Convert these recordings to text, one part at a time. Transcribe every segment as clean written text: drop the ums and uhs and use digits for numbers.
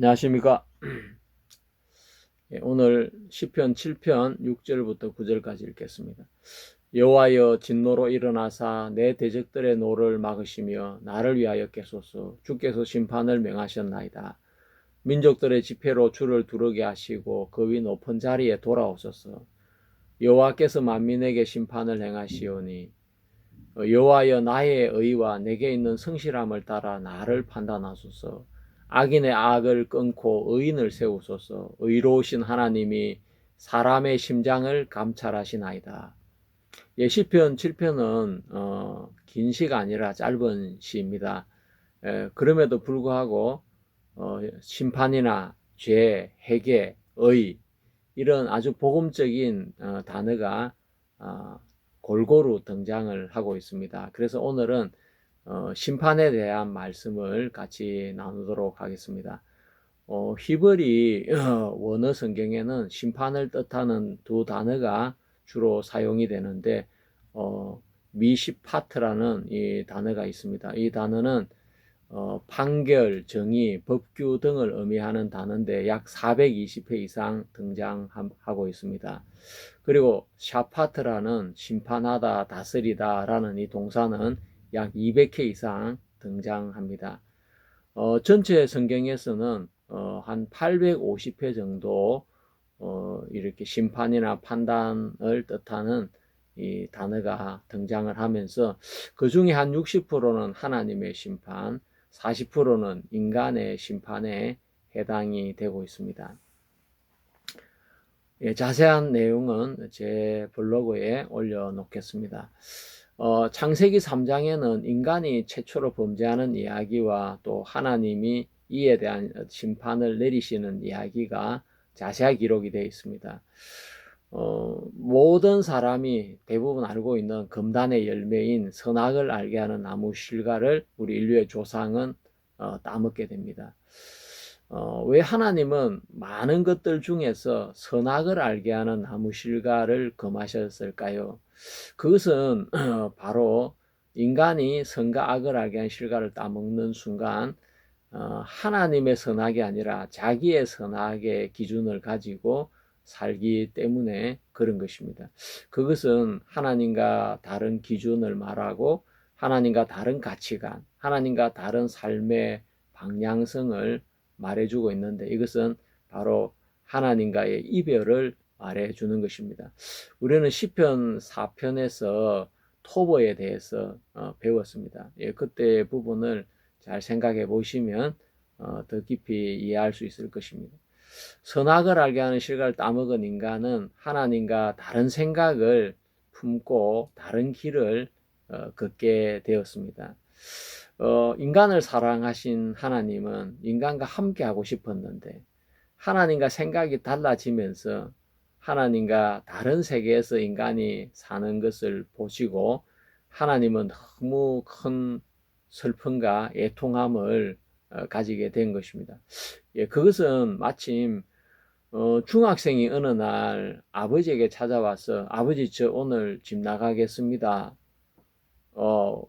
안녕하십니까. 오늘 시편 7편 6절부터 9절까지 읽겠습니다. 여호와여 진노로 일어나사 내 대적들의 노를 막으시며 나를 위하여 깨소서. 주께서 심판을 명하셨나이다. 민족들의 집회로 주를 두르게 하시고 그 위 높은 자리에 돌아오소서. 여호와께서 만민에게 심판을 행하시오니 여호와여 나의 의와 내게 있는 성실함을 따라 나를 판단하소서. 악인의 악을 끊고 의인을 세우소서. 의로우신 하나님이 사람의 심장을 감찰하시나이다. 시편 7편은 긴 시가 아니라 짧은 시입니다. 그럼에도 불구하고 심판이나 죄, 회개, 의 이런 아주 복음적인 단어가 골고루 등장을 하고 있습니다. 그래서 오늘은 심판에 대한 말씀을 같이 나누도록 하겠습니다. 히브리 원어 성경에는 심판을 뜻하는 두 단어가 주로 사용이 되는데 미시파트라는 이 단어가 있습니다. 이 단어는 판결, 정의, 법규 등을 의미하는 단어인데 약 420회 이상 등장하고 있습니다. 그리고 샤파트라는 심판하다, 다스리다 라는 이 동사는 약 200회 이상 등장합니다. 전체 성경에서는 한 850회 정도 이렇게 심판이나 판단을 뜻하는 이 단어가 등장을 하면서 그 중에 한 60%는 하나님의 심판, 40%는 인간의 심판에 해당이 되고 있습니다. 자세한 내용은 제 블로그에 올려놓겠습니다. 창세기 3장에는 인간이 최초로 범죄하는 이야기와 또 하나님이 이에 대한 심판을 내리시는 이야기가 자세하게 기록이 되어 있습니다. 모든 사람이 대부분 알고 있는 금단의 열매인 선악을 알게 하는 나무 실과를 우리 인류의 조상은 따먹게 됩니다. 왜 하나님은 많은 것들 중에서 선악을 알게 하는 나무 실과를 금하셨을까요? 그것은 바로 인간이 선과 악을 알게 하는 실과를 따먹는 순간 하나님의 선악이 아니라 자기의 선악의 기준을 가지고 살기 때문에 그런 것입니다. 그것은 하나님과 다른 기준을 말하고 하나님과 다른 가치관, 하나님과 다른 삶의 방향성을 말해주고 있는데 이것은 바로 하나님과의 이별을 말해주는 것입니다. 우리는 시편 4편에서 토보에 대해서 배웠습니다. 그때 부분을 잘 생각해 보시면 더 깊이 이해할 수 있을 것입니다. 선악을 알게 하는 실과를 따먹은 인간은 하나님과 다른 생각을 품고 다른 길을 걷게 되었습니다. 인간을 사랑하신 하나님은 인간과 함께 하고 싶었는데 하나님과 생각이 달라지면서 하나님과 다른 세계에서 인간이 사는 것을 보시고 하나님은 너무 큰 슬픔과 애통함을 가지게 된 것입니다. 그것은 마침 중학생이 어느 날 아버지에게 찾아와서 아버지 저 오늘 집 나가겠습니다.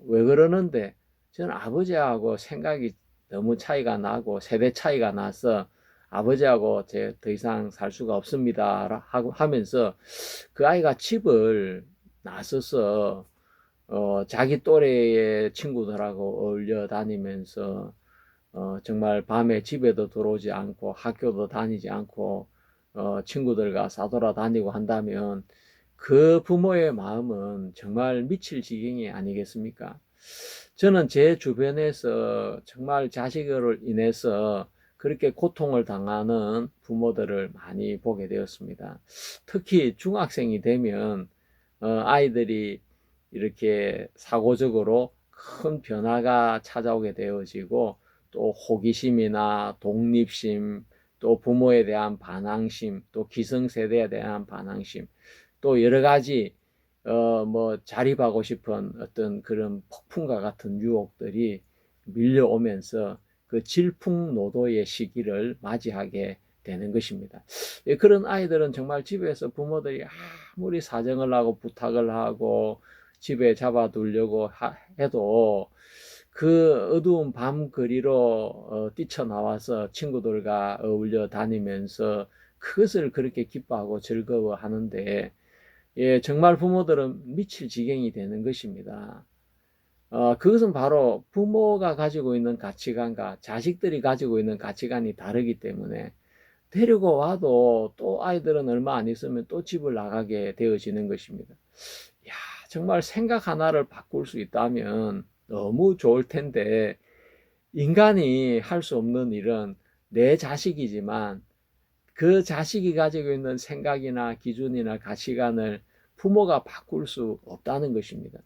왜 그러는데 저는 아버지하고 생각이 너무 차이가 나고 세대 차이가 나서 아버지하고 제 더 이상 살 수가 없습니다 하고 하면서 그 아이가 집을 나서서 자기 또래의 친구들하고 어울려 다니면서 정말 밤에 집에도 들어오지 않고 학교도 다니지 않고 친구들과 싸돌아 다니고 한다면 그 부모의 마음은 정말 미칠 지경이 아니겠습니까? 저는 제 주변에서 정말 자식을 인해서 그렇게 고통을 당하는 부모들을 많이 보게 되었습니다. 특히 중학생이 되면 아이들이 이렇게 사고적으로 큰 변화가 찾아오게 되어지고 또 호기심이나 독립심, 또 부모에 대한 반항심, 또 기성세대에 대한 반항심, 또 여러 가지 뭐 자립하고 싶은 어떤 그런 폭풍과 같은 유혹들이 밀려오면서 그 질풍노도의 시기를 맞이하게 되는 것입니다. 그런 아이들은 정말 집에서 부모들이 아무리 사정을 하고 부탁을 하고 집에 잡아두려고 해도 그 어두운 밤 거리로 뛰쳐나와서 친구들과 어울려 다니면서 그것을 그렇게 기뻐하고 즐거워하는데, 예, 정말 부모들은 미칠 지경이 되는 것입니다. 그것은 바로 부모가 가지고 있는 가치관과 자식들이 가지고 있는 가치관이 다르기 때문에, 데리고 와도 또 아이들은 얼마 안 있으면 또 집을 나가게 되어지는 것입니다. 야, 정말 생각 하나를 바꿀 수 있다면 너무 좋을 텐데, 인간이 할 수 없는 일은 내 자식이지만 그 자식이 가지고 있는 생각이나 기준이나 가치관을 부모가 바꿀 수 없다는 것입니다.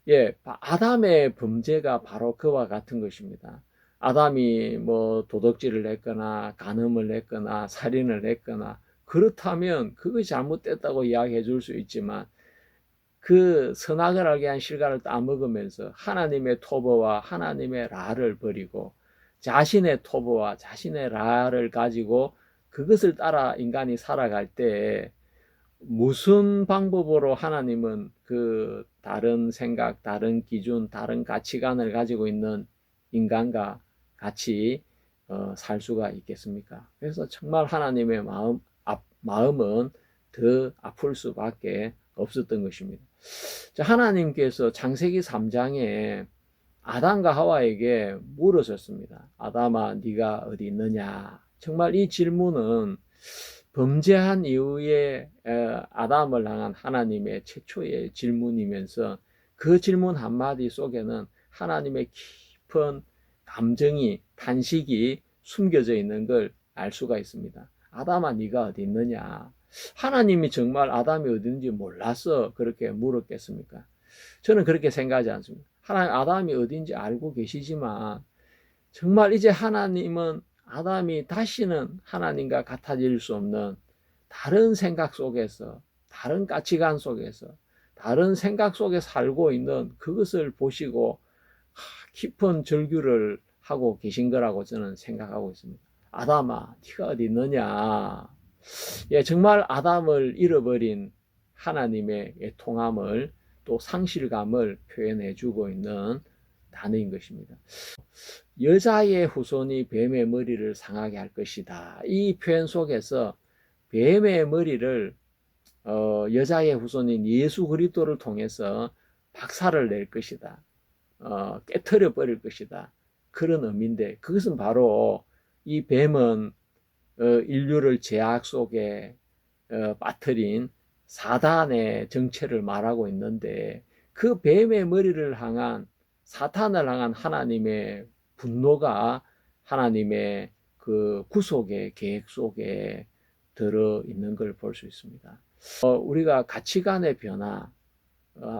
예, 아담의 범죄가 바로 그와 같은 것입니다. 아담이 뭐 도둑질을 했거나 간음을 했거나 살인을 했거나 그렇다면 그것이 잘못됐다고 이야기해 줄 수 있지만, 그 선악을 알게 한 실과를 따먹으면서 하나님의 토보와 하나님의 라를 버리고 자신의 토보와 자신의 라를 가지고 그것을 따라 인간이 살아갈 때, 무슨 방법으로 하나님은 그 다른 생각, 다른 기준, 다른 가치관을 가지고 있는 인간과 같이 살 수가 있겠습니까? 그래서 정말 하나님의 마음은 더 아플 수밖에 없었던 것입니다. 하나님께서 창세기 3장에 아담과 하와에게 물으셨습니다. 아담아, 네가 어디 있느냐? 정말 이 질문은 범죄한 이후에 아담을 향한 하나님의 최초의 질문이면서, 그 질문 한마디 속에는 하나님의 깊은 감정이, 탄식이 숨겨져 있는 걸 알 수가 있습니다. 아담아, 네가 어디 있느냐? 하나님이 정말 아담이 어딘지 몰라서 그렇게 물었겠습니까? 저는 그렇게 생각하지 않습니다. 하나님 아담이 어딘지 알고 계시지만, 정말 이제 하나님은 아담이 다시는 하나님과 같아질 수 없는 다른 생각 속에서, 다른 가치관 속에서, 다른 생각 속에 살고 있는 그것을 보시고 깊은 절규를 하고 계신 거라고 저는 생각하고 있습니다. 아담아, 네가 어디 있느냐? 예, 정말 아담을 잃어버린 하나님의 통함을, 또 상실감을 표현해 주고 있는 단어인 것입니다. 여자의 후손이 뱀의 머리를 상하게 할 것이다. 이 표현 속에서 뱀의 머리를 여자의 후손인 예수 그리스도를 통해서 박살을 낼 것이다. 깨트려 버릴 것이다. 그런 의미인데, 그것은 바로 이 뱀은 인류를 죄악 속에 빠뜨린 사단의 정체를 말하고 있는데, 그 뱀의 머리를 향한, 사탄을 향한 하나님의 분노가 하나님의 그 구속의 계획 속에 들어 있는 걸 볼 수 있습니다. 우리가 가치관의 변화,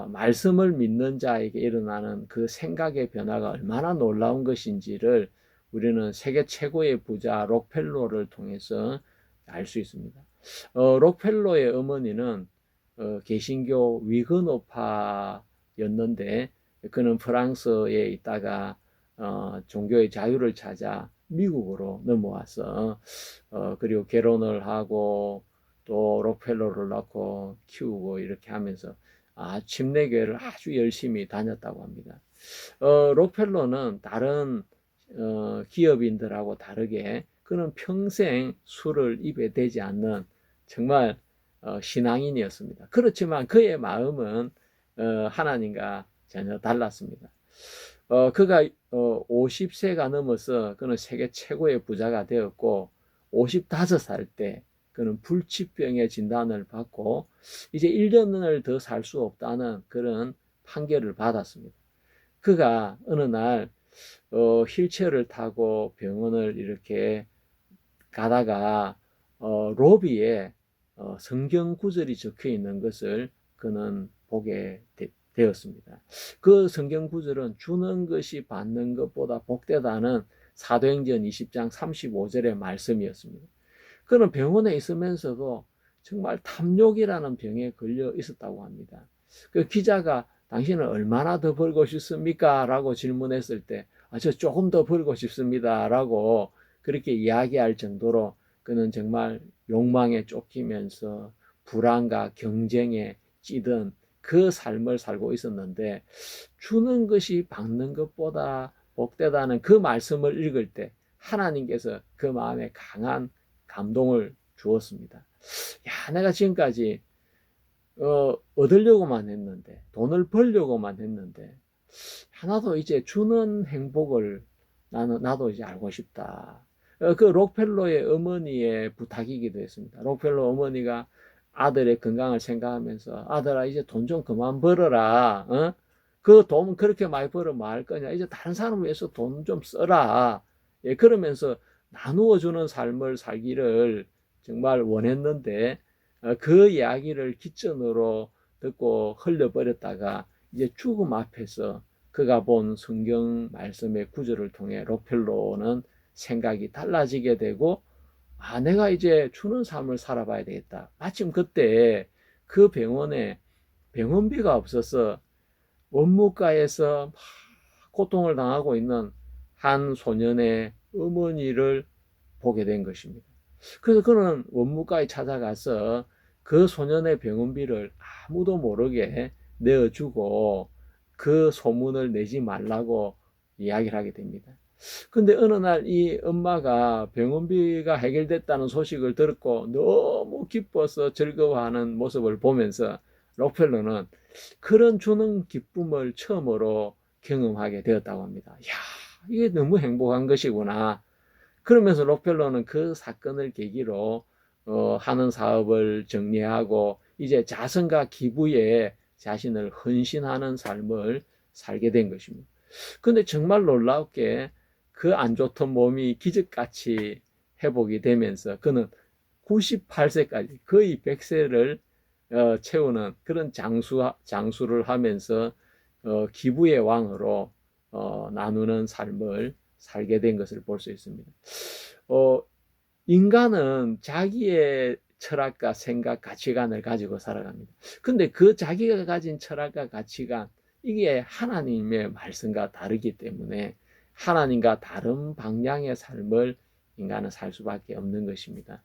말씀을 믿는 자에게 일어나는 그 생각의 변화가 얼마나 놀라운 것인지를 우리는 세계 최고의 부자 록펠로를 통해서 알 수 있습니다. 록펠로의 어머니는 개신교 위그노파였는데, 그는 프랑스에 있다가 종교의 자유를 찾아 미국으로 넘어와서 그리고 결혼을 하고 또 록펠러를 낳고 키우고 이렇게 하면서 침례교회를 아주 열심히 다녔다고 합니다. 록펠러는 다른 기업인들하고 다르게 그는 평생 술을 입에 대지 않는 정말 신앙인이었습니다. 그렇지만 그의 마음은 하나님과 전혀 달랐습니다. 그가 50세가 넘어서 그는 세계 최고의 부자가 되었고, 55살 때 그는 불치병의 진단을 받고 이제 1년을 더 살 수 없다는 그런 판결을 받았습니다. 그가 어느 날 휠체어를 타고 병원을 이렇게 가다가 로비에 성경 구절이 적혀 있는 것을 그는 보게 되었습니다. 그 성경 구절은 주는 것이 받는 것보다 복되다는 사도행전 20장 35절의 말씀이었습니다. 그는 병원에 있으면서도 정말 탐욕이라는 병에 걸려 있었다고 합니다. 그 기자가 당신은 얼마나 더 벌고 싶습니까? 라고 질문했을 때, 저 조금 더 벌고 싶습니다. 라고 그렇게 이야기할 정도로 그는 정말 욕망에 쫓기면서 불안과 경쟁에 찌든 그 삶을 살고 있었는데, 주는 것이 받는 것보다 복되다는 그 말씀을 읽을 때 하나님께서 그 마음에 강한 감동을 주었습니다. 야, 내가 지금까지 얻으려고만 했는데, 돈을 벌려고만 했는데, 하나도 이제 주는 행복을 나도 이제 알고 싶다. 그 록펠러의 어머니의 부탁이기도 했습니다. 록펠러 어머니가 아들의 건강을 생각하면서, 아들아, 이제 돈 좀 그만 벌어라. 어? 그 돈 그렇게 많이 벌어 뭐 할 거냐. 이제 다른 사람을 위해서 돈 좀 써라. 예, 그러면서 나누어 주는 삶을 살기를 정말 원했는데, 그 이야기를 기점으로 듣고 흘려버렸다가 이제 죽음 앞에서 그가 본 성경 말씀의 구절을 통해 록펠러는 생각이 달라지게 되고, 아, 내가 이제 주는 삶을 살아봐야 되겠다. 마침 그때 그 병원에 병원비가 없어서 원무과에서 막 고통을 당하고 있는 한 소년의 어머니를 보게 된 것입니다. 그래서 그는 원무과에 찾아가서 그 소년의 병원비를 아무도 모르게 내어주고 그 소문을 내지 말라고 이야기를 하게 됩니다. 근데 어느 날 이 엄마가 병원비가 해결됐다는 소식을 듣고 너무 기뻐서 즐거워하는 모습을 보면서 록펠러는 그런 주는 기쁨을 처음으로 경험하게 되었다고 합니다. 야, 이게 너무 행복한 것이구나. 그러면서 록펠러는 그 사건을 계기로 하는 사업을 정리하고 이제 자선과 기부에 자신을 헌신하는 삶을 살게 된 것입니다. 근데 정말 놀랍게 그 안 좋던 몸이 기적같이 회복이 되면서 그는 98세까지 거의 100세를 채우는 그런 장수를 하면서 기부의 왕으로 나누는 삶을 살게 된 것을 볼 수 있습니다. 인간은 자기의 철학과 생각, 가치관을 가지고 살아갑니다. 근데 그 자기가 가진 철학과 가치관, 이게 하나님의 말씀과 다르기 때문에 하나님과 다른 방향의 삶을 인간은 살 수밖에 없는 것입니다.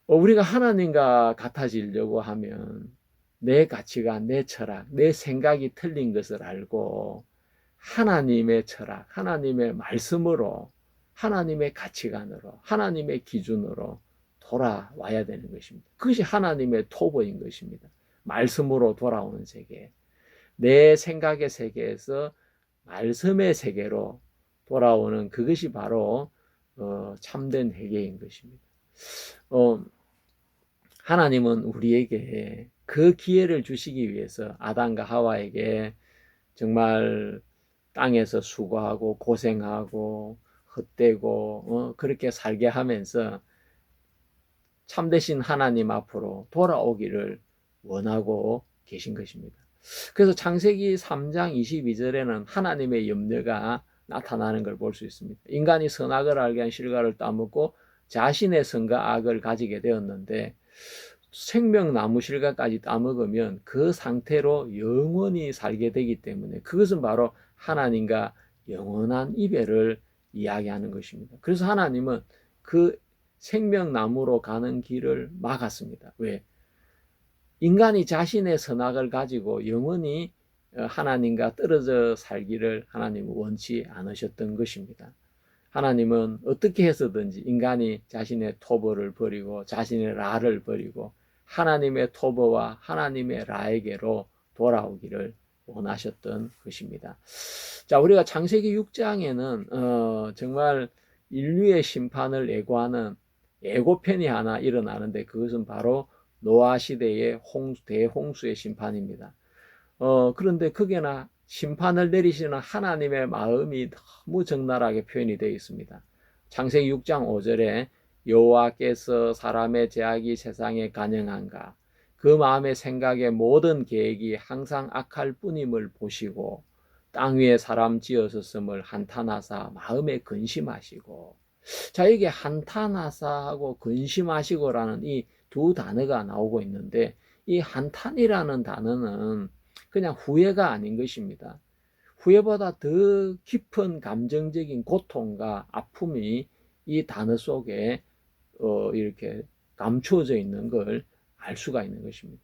우리가 하나님과 같아지려고 하면 내 가치관, 내 철학, 내 생각이 틀린 것을 알고 하나님의 철학, 하나님의 말씀으로, 하나님의 가치관으로, 하나님의 기준으로 돌아와야 되는 것입니다. 그것이 하나님의 토보인 것입니다. 말씀으로 돌아오는 세계. 내 생각의 세계에서 말씀의 세계로 돌아오는 그것이 바로 참된 회개인 것입니다. 하나님은 우리에게 그 기회를 주시기 위해서 아담과 하와에게 정말 땅에서 수고하고 고생하고 헛되고 그렇게 살게 하면서 참되신 하나님 앞으로 돌아오기를 원하고 계신 것입니다. 그래서 창세기 3장 22절에는 하나님의 염려가 나타나는 걸 볼 수 있습니다. 인간이 선악을 알게 한 실과를 따먹고 자신의 선과 악을 가지게 되었는데 생명나무 실과까지 따먹으면 그 상태로 영원히 살게 되기 때문에 그것은 바로 하나님과 영원한 이별을 이야기하는 것입니다. 그래서 하나님은 그 생명나무로 가는 길을 막았습니다. 왜? 인간이 자신의 선악을 가지고 영원히 하나님과 떨어져 살기를 하나님은 원치 않으셨던 것입니다. 하나님은 어떻게 해서든지 인간이 자신의 토벌을 버리고 자신의 라를 버리고 하나님의 토벌와 하나님의 라에게로 돌아오기를 원하셨던 것입니다. 자, 우리가 창세기 6장에는 정말 인류의 심판을 예고하는 예고편이 하나 일어나는데 그것은 바로 노아 시대의 대홍수의 심판입니다. 그런데 거기나 심판을 내리시는 하나님의 마음이 너무 적나라하게 표현이 되어 있습니다. 창세기 6장 5절에 여호와께서 사람의 죄악이 세상에 간영한가 그 마음의 생각의 모든 계획이 항상 악할 뿐임을 보시고 땅 위에 사람 지으셨음을 한탄하사 마음에 근심하시고 자 이게 한탄하사하고 근심하시고라는 이 두 단어가 나오고 있는데 이 한탄이라는 단어는 그냥 후회가 아닌 것입니다. 후회보다 더 깊은 감정적인 고통과 아픔이 이 단어 속에 이렇게 감추어져 있는 걸 알 수가 있는 것입니다.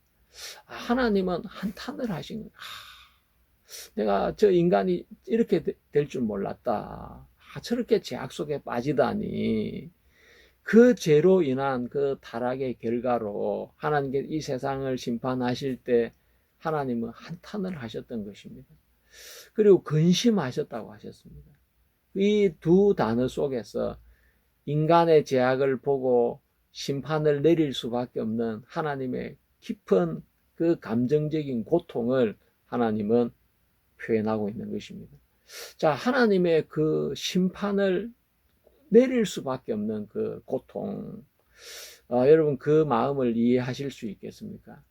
하나님은 한탄을 하신 거예요. 내가 저 인간이 이렇게 될 줄 몰랐다. 저렇게 죄악 속에 빠지다니. 그 죄로 인한 그 타락의 결과로 하나님께 이 세상을 심판하실 때 하나님은 한탄을 하셨던 것입니다. 그리고 근심하셨다고 하셨습니다. 이 두 단어 속에서 인간의 죄악을 보고 심판을 내릴 수밖에 없는 하나님의 깊은 그 감정적인 고통을 하나님은 표현하고 있는 것입니다. 자, 하나님의 그 심판을 내릴 수밖에 없는 그 고통. 여러분 그 마음을 이해하실 수 있겠습니까?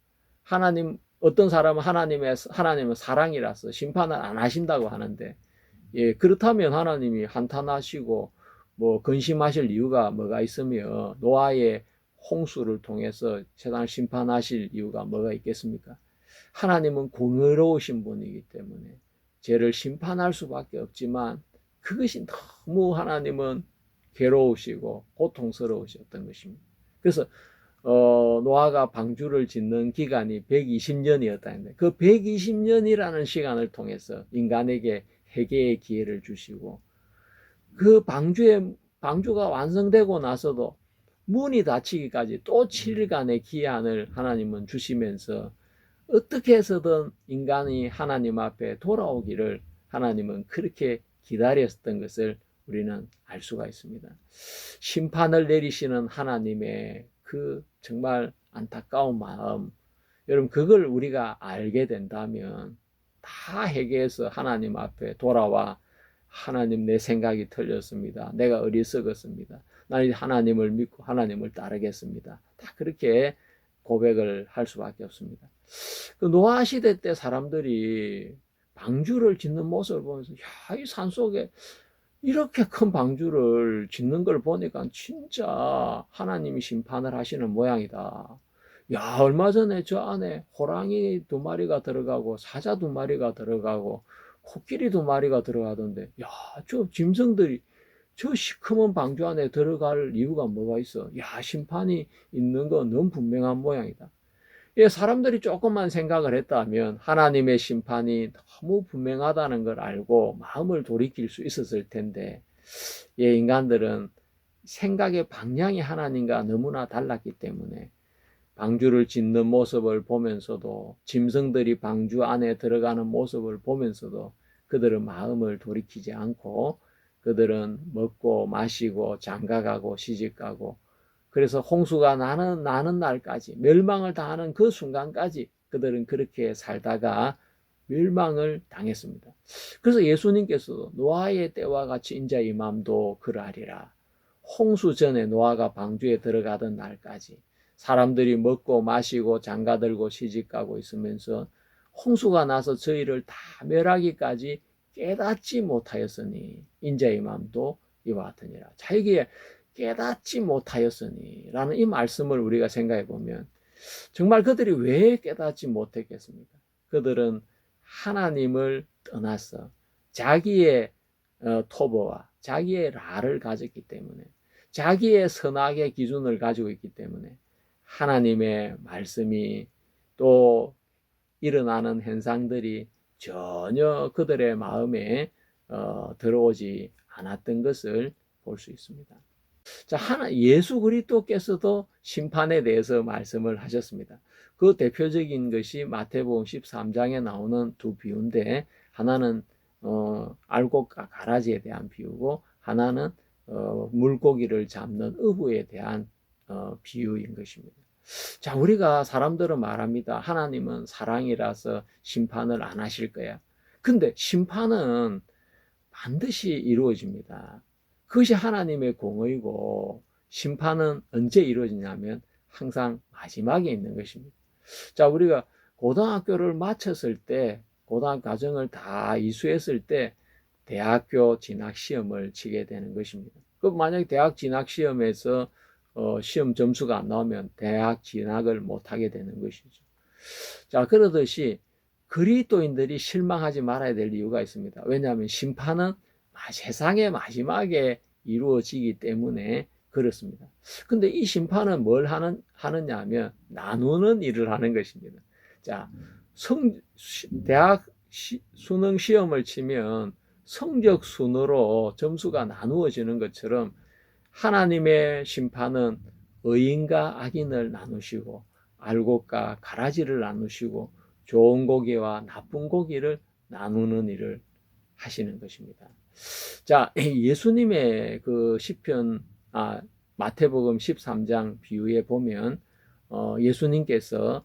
하나님, 어떤 사람은 하나님은 사랑이라서 심판을 안 하신다고 하는데, 예, 그렇다면 하나님이 한탄하시고 뭐 근심하실 이유가 뭐가 있으며 노아의 홍수를 통해서 세상을 심판하실 이유가 뭐가 있겠습니까? 하나님은 공의로우신 분이기 때문에 죄를 심판할 수밖에 없지만 그것이 너무 하나님은 괴로우시고 고통스러우셨던 것입니다. 그래서 노아가 방주를 짓는 기간이 120년이었다는데 그 120년이라는 시간을 통해서 인간에게 회개의 기회를 주시고 그 방주가 완성되고 나서도 문이 닫히기까지 또 7일간의 기한을 하나님은 주시면서 어떻게 해서든 인간이 하나님 앞에 돌아오기를 하나님은 그렇게 기다렸던 것을 우리는 알 수가 있습니다. 심판을 내리시는 하나님의 그 정말 안타까운 마음, 여러분 그걸 우리가 알게 된다면 다 회개해서 하나님 앞에 돌아와 하나님 내 생각이 틀렸습니다. 내가 어리석었습니다. 나는 하나님을 믿고 하나님을 따르겠습니다. 다 그렇게 고백을 할 수밖에 없습니다. 그 노아 시대 때 사람들이 방주를 짓는 모습을 보면서 야, 이 산속에 이렇게 큰 방주를 짓는 걸 보니까 진짜 하나님이 심판을 하시는 모양이다. 야, 얼마 전에 저 안에 호랑이 2마리가 들어가고 사자 2마리가 들어가고 코끼리 2마리가 들어가던데 야, 저 짐승들이 저 시커먼 방주 안에 들어갈 이유가 뭐가 있어? 야, 심판이 있는 건 너무 분명한 모양이다. 예, 사람들이 조금만 생각을 했다면 하나님의 심판이 너무 분명하다는 걸 알고 마음을 돌이킬 수 있었을 텐데, 예, 인간들은 생각의 방향이 하나님과 너무나 달랐기 때문에 방주를 짓는 모습을 보면서도 짐승들이 방주 안에 들어가는 모습을 보면서도 그들은 마음을 돌이키지 않고 그들은 먹고 마시고 장가가고 시집가고 그래서 홍수가 나는 날까지 멸망을 당하는 그 순간까지 그들은 그렇게 살다가 멸망을 당했습니다. 그래서 예수님께서도 노아의 때와 같이 인자의 마음도 그러하리라. 홍수 전에 노아가 방주에 들어가던 날까지 사람들이 먹고 마시고 장가들고 시집가고 있으면서 홍수가 나서 저희를 다 멸하기까지 깨닫지 못하였으니 인자의 마음도 이와 같으니라. 자기의 깨닫지 못하였으니 라는 이 말씀을 우리가 생각해 보면 정말 그들이 왜 깨닫지 못했겠습니까? 그들은 하나님을 떠나서 자기의 토보와 자기의 라를 가졌기 때문에 자기의 선악의 기준을 가지고 있기 때문에 하나님의 말씀이 또 일어나는 현상들이 전혀 그들의 마음에 들어오지 않았던 것을 볼 수 있습니다. 자, 예수 그리스도께서도 심판에 대해서 말씀을 하셨습니다. 그 대표적인 것이 마태복음 13장에 나오는 두 비유인데 하나는 알곡과 가라지에 대한 비유고 하나는 물고기를 잡는 어부에 대한 비유인 것입니다. 자, 우리가 사람들은 말합니다. 하나님은 사랑이라서 심판을 안 하실 거야. 근데 심판은 반드시 이루어집니다. 그것이 하나님의 공의고 심판은 언제 이루어지냐면 항상 마지막에 있는 것입니다. 자, 우리가 고등학교를 마쳤을 때 고등학교 과정을 다 이수했을 때 대학교 진학 시험을 치게 되는 것입니다. 그 만약에 대학 진학 시험에서 시험 점수가 안 나오면 대학 진학을 못하게 되는 것이죠. 자, 그러듯이 그리스도인들이 실망하지 말아야 될 이유가 있습니다. 왜냐하면 심판은 세상의 마지막에 이루어지기 때문에 그렇습니다. 근데 이 심판은 뭘 하느냐 하면 나누는 일을 하는 것입니다. 자, 대학 수능 시험을 치면 성적 순으로 점수가 나누어지는 것처럼 하나님의 심판은 의인과 악인을 나누시고 알곡과 가라지를 나누시고 좋은 고기와 나쁜 고기를 나누는 일을 하시는 것입니다. 자, 예수님의 그 시편, 마태복음 13장 비유에 보면 예수님께서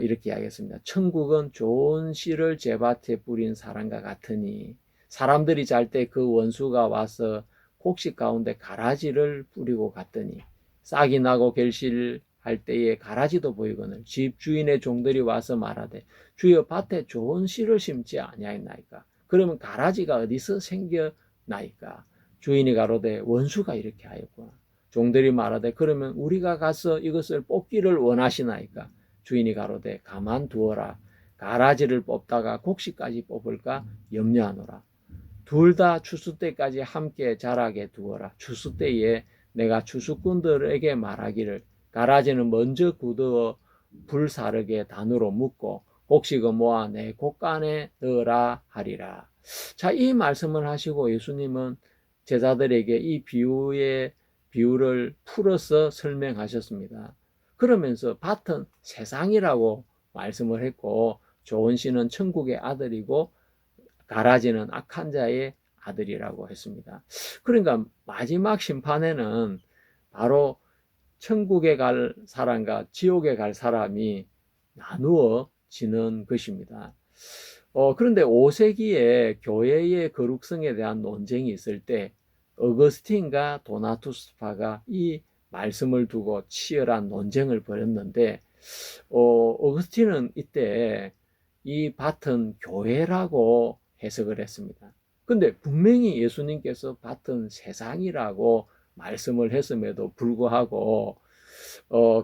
이렇게 이야기했습니다. 천국은 좋은 씨를 제밭에 뿌린 사람과 같으니 사람들이 잘 때 그 원수가 와서 곡식 가운데 가라지를 뿌리고 갔더니 싹이 나고 결실할 때에 가라지도 보이거늘 집 주인의 종들이 와서 말하되 주여 밭에 좋은 씨를 심지 아니하였나이까. 그러면 가라지가 어디서 생겨나이까. 주인이 가로되 원수가 이렇게 하였구나. 종들이 말하되 그러면 우리가 가서 이것을 뽑기를 원하시나이까. 주인이 가로되 가만두어라. 가라지를 뽑다가 곡식까지 뽑을까 염려하노라. 둘 다 추수 때까지 함께 자라게 두어라. 추수 때에 내가 추수꾼들에게 말하기를 가라지는 먼저 굳어 불사르게 단으로 묶고 곡식은 모아 내 곡간에 넣으라 하리라. 자, 이 말씀을 하시고 예수님은 제자들에게 이 비유를 풀어서 설명하셨습니다. 그러면서 밭은 세상이라고 말씀을 했고 좋은 씨는 천국의 아들이고 가라지는 악한 자의 아들이라고 했습니다. 그러니까 마지막 심판에는 바로 천국에 갈 사람과 지옥에 갈 사람이 나누어지는 것입니다. 그런데 5세기에 교회의 거룩성에 대한 논쟁이 있을 때 어거스틴과 도나투스파가 이 말씀을 두고 치열한 논쟁을 벌였는데 어거스틴은 이때 이 밭은 교회라고 해석을 했습니다. 근데 분명히 예수님께서 밭은 세상이라고 말씀을 했음에도 불구하고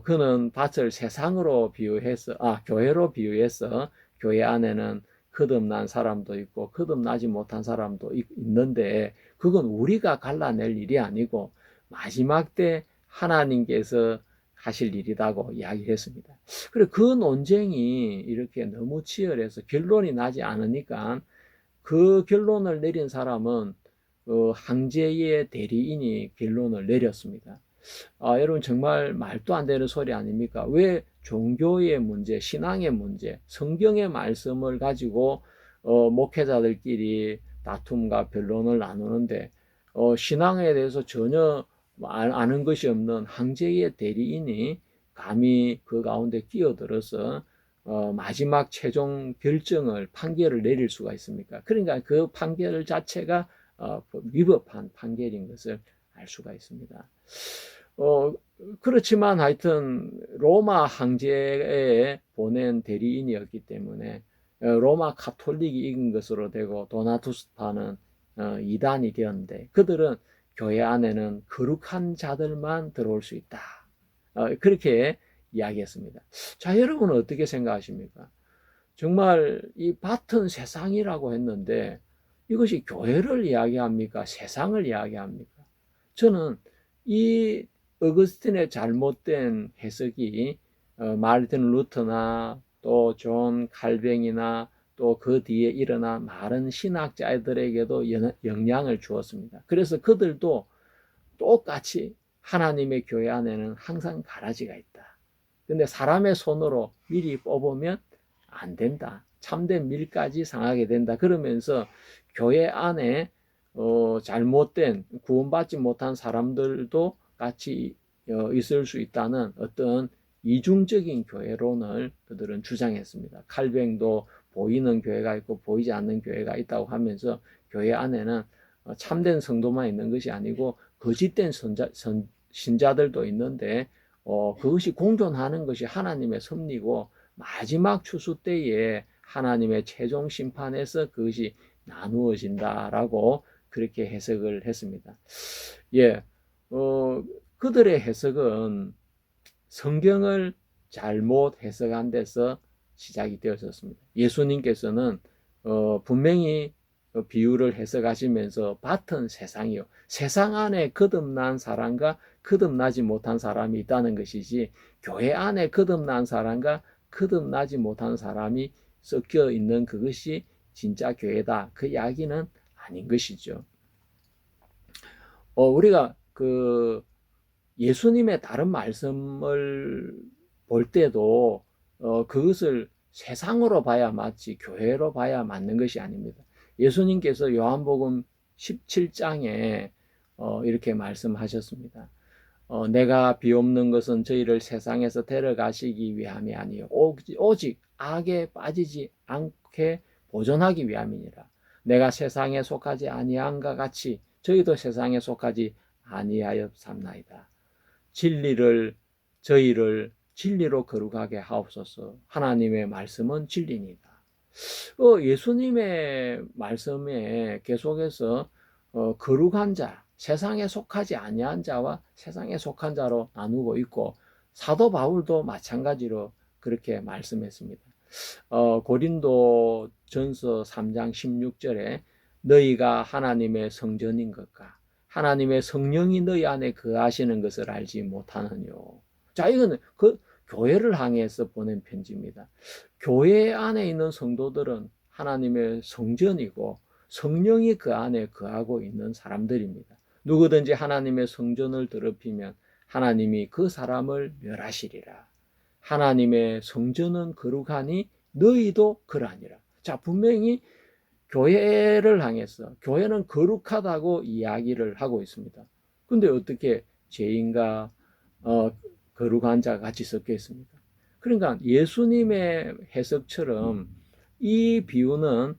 그는 밭을 세상으로 비유해서 교회로 비유해서 교회 안에는 거듭난 사람도 있고 거듭나지 못한 사람도 있는데 그건 우리가 갈라낼 일이 아니고 마지막 때 하나님께서 하실 일이라고 이야기했습니다. 그리고 그 논쟁이 이렇게 너무 치열해서 결론이 나지 않으니까 그 결론을 내린 사람은 황제의 대리인이 결론을 내렸습니다. 여러분 정말 말도 안 되는 소리 아닙니까? 왜 종교의 문제, 신앙의 문제, 성경의 말씀을 가지고 목회자들끼리 다툼과 변론을 나누는데 신앙에 대해서 전혀 아는 것이 없는 황제의 대리인이 감히 그 가운데 끼어들어서 마지막 최종 판결을 내릴 수가 있습니까? 그러니까 그 판결 자체가 위법한 판결인 것을 알 수가 있습니다. 그렇지만 하여튼 로마 황제에 보낸 대리인이었기 때문에 로마 카톨릭이 이긴 것으로 되고 도나투스파는 이단이 되었는데 그들은 교회 안에는 거룩한 자들만 들어올 수 있다. 그렇게 이야기했습니다. 자, 여러분은 어떻게 생각하십니까? 정말 이 밭은 세상이라고 했는데 이것이 교회를 이야기합니까? 세상을 이야기합니까? 저는 이 어거스틴의 잘못된 해석이 마르틴 루터나 또 존 칼뱅이나 또 그 뒤에 일어난 많은 신학자들에게도 영향을 주었습니다. 그래서 그들도 똑같이 하나님의 교회 안에는 항상 가라지가 있다. 근데 사람의 손으로 미리 뽑으면 안 된다. 참된 밀까지 상하게 된다. 그러면서 교회 안에 잘못된 구원받지 못한 사람들도 같이 있을 수 있다는 어떤 이중적인 교회론을 그들은 주장했습니다. 칼뱅도 보이는 교회가 있고 보이지 않는 교회가 있다고 하면서 교회 안에는 참된 성도만 있는 것이 아니고 거짓된 신자들도 있는데 그것이 공존하는 것이 하나님의 섭리고 마지막 추수 때에 하나님의 최종 심판에서 그것이 나누어진다라고 그렇게 해석을 했습니다. 예, 그들의 해석은 성경을 잘못 해석한 데서 시작이 되었습니다. 예수님께서는 분명히 비유를 해석하시면서 밭은 세상이요. 세상 안에 거듭난 사람과 거듭나지 못한 사람이 있다는 것이지 교회 안에 거듭난 사람과 거듭나지 못한 사람이 섞여 있는 그것이 진짜 교회다. 그 이야기는 아닌 것이죠. 우리가 그 예수님의 다른 말씀을 볼 때도 그것을 세상으로 봐야 맞지 교회로 봐야 맞는 것이 아닙니다. 예수님께서 요한복음 17장에 이렇게 말씀하셨습니다. 내가 비옵는 것은 저희를 세상에서 데려가시기 위함이 아니요 오직 악에 빠지지 않게 보존하기 위함이니라. 내가 세상에 속하지 아니함과 같이 저희도 세상에 속하지 아니하여 삼나이다. 저희를 진리로 거룩하게 하옵소서. 하나님의 말씀은 진리니다. 예수님의 말씀에 계속해서 거룩한 자, 세상에 속하지 아니한 자와 세상에 속한 자로 나누고 있고, 사도 바울도 마찬가지로 그렇게 말씀했습니다. 고린도 전서 3장 16절에 너희가 하나님의 성전인 것과 하나님의 성령이 너희 안에 거하시는 것을 알지 못하느뇨. 자, 이거는 그 교회를 향해서 보낸 편지입니다. 교회 안에 있는 성도들은 하나님의 성전이고 성령이 그 안에 거하고 있는 사람들입니다. 누구든지 하나님의 성전을 더럽히면 하나님이 그 사람을 멸하시리라. 하나님의 성전은 거룩하니 너희도 그러하니라. 자, 분명히 교회를 향해서 교회는 거룩하다고 이야기를 하고 있습니다. 근데 어떻게 죄인과 거룩한 자가 같이 섞여 있습니까? 그러니까 예수님의 해석처럼 이 비유는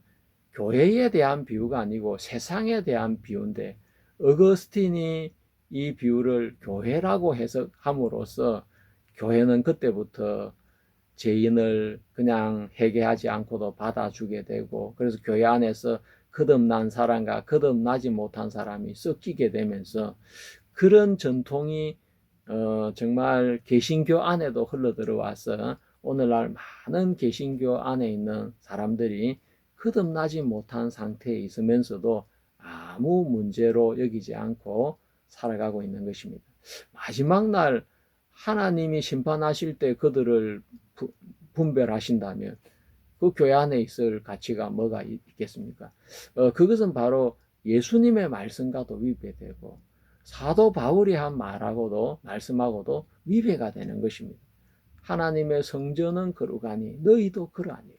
교회에 대한 비유가 아니고 세상에 대한 비유인데, 어거스틴이 이 비유를 교회라고 해석함으로써 교회는 그때부터 죄인을 그냥 회개하지 않고도 받아주게 되고, 그래서 교회 안에서 거듭난 사람과 거듭나지 못한 사람이 섞이게 되면서 그런 전통이 정말 개신교 안에도 흘러 들어와서 오늘날 많은 개신교 안에 있는 사람들이 거듭나지 못한 상태에 있으면서도 아무 문제로 여기지 않고 살아가고 있는 것입니다. 마지막 날 하나님이 심판하실 때 그들을 분별하신다면 그 교회 안에 있을 가치가 뭐가 있겠습니까? 그것은 바로 예수님의 말씀과도 위배되고 사도 바울이 한 말씀하고도 위배가 되는 것입니다. 하나님의 성전은 거룩하니 너희도 그러하니라.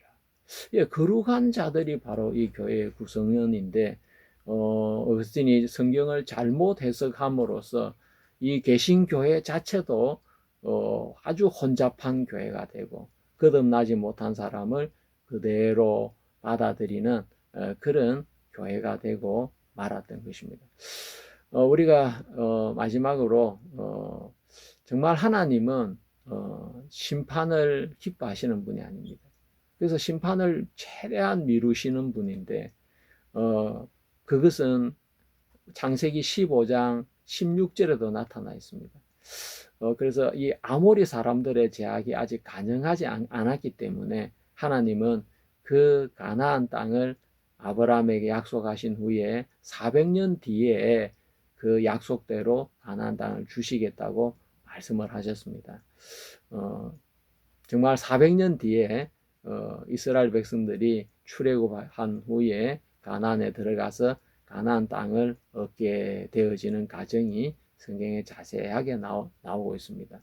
예, 거룩한 자들이 바로 이 교회의 구성원인데, 어거스틴이 성경을 잘못 해석함으로써 이 개신교회 자체도 아주 혼잡한 교회가 되고 거듭나지 못한 사람을 그대로 받아들이는 그런 교회가 되고 말았던 것입니다. 우리가 마지막으로 정말 하나님은 심판을 기뻐하시는 분이 아닙니다. 그래서 심판을 최대한 미루시는 분인데 그것은 창세기 15장 16절에도 나타나 있습니다. 그래서 이 아모리 사람들의 제약이 아직 가능하지 않았기 때문에 하나님은 그 가나안 땅을 아브라함에게 약속하신 후에 400년 뒤에 그 약속대로 가나안 땅을 주시겠다고 말씀을 하셨습니다. 정말 400년 뒤에 이스라엘 백성들이 출애굽한 후에 가나안에 들어가서 가나안 땅을 얻게 되어지는 과정이 성경에 자세하게 나오고 있습니다.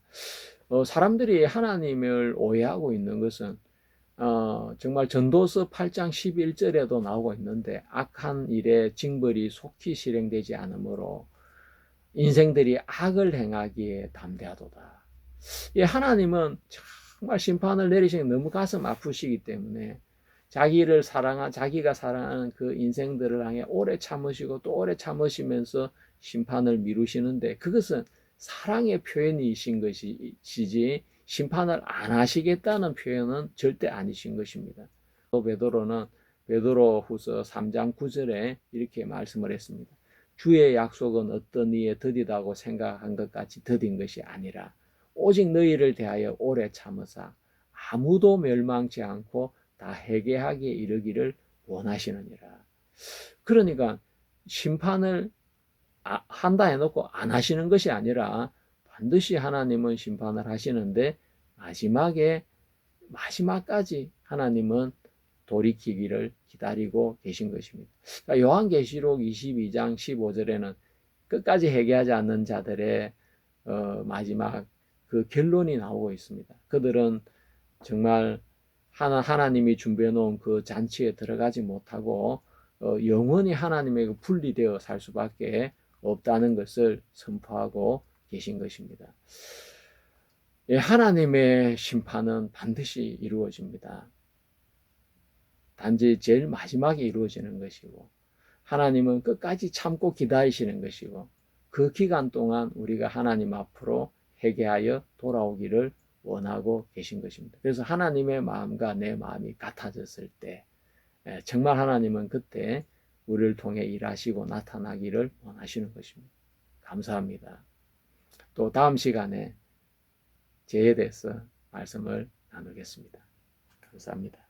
사람들이 하나님을 오해하고 있는 것은 정말 전도서 8장 11절에도 나오고 있는데, 악한 일의 징벌이 속히 실행되지 않으므로 인생들이 악을 행하기에 담대하도다. 예, 하나님은 정말 심판을 내리시는 너무 가슴 아프시기 때문에 자기가 사랑하는 그 인생들을 향해 오래 참으시고 또 오래 참으시면서 심판을 미루시는데, 그것은 사랑의 표현이신 것이지 심판을 안 하시겠다는 표현은 절대 아니신 것입니다. 또 베드로후서 3장 9절에 이렇게 말씀을 했습니다. 주의 약속은 어떤 이에 더디다고 생각한 것 같이 더딘 것이 아니라 오직 너희를 대하여 오래 참으사 아무도 멸망치 않고 다 회개하기에 이르기를 원하시느니라. 그러니까 심판을 한다 해놓고 안 하시는 것이 아니라 반드시 하나님은 심판을 하시는데 마지막에 마지막까지 하나님은 돌이키기를 기다리고 계신 것입니다. 그러니까 요한계시록 22장 15절에는 끝까지 회개하지 않는 자들의 마지막 그 결론이 나오고 있습니다. 그들은 정말 하나님이 준비해 놓은 그 잔치에 들어가지 못하고 영원히 하나님에게 분리되어 살 수밖에 없다는 것을 선포하고 계신 것입니다. 예, 하나님의 심판은 반드시 이루어집니다. 단지 제일 마지막에 이루어지는 것이고, 하나님은 끝까지 참고 기다리시는 것이고, 그 기간 동안 우리가 하나님 앞으로 회개하여 돌아오기를 원하고 계신 것입니다. 그래서 하나님의 마음과 내 마음이 같아졌을 때 정말 하나님은 그때 우리를 통해 일하시고 나타나기를 원하시는 것입니다. 감사합니다. 또 다음 시간에 죄에 대해서 말씀을 나누겠습니다. 감사합니다.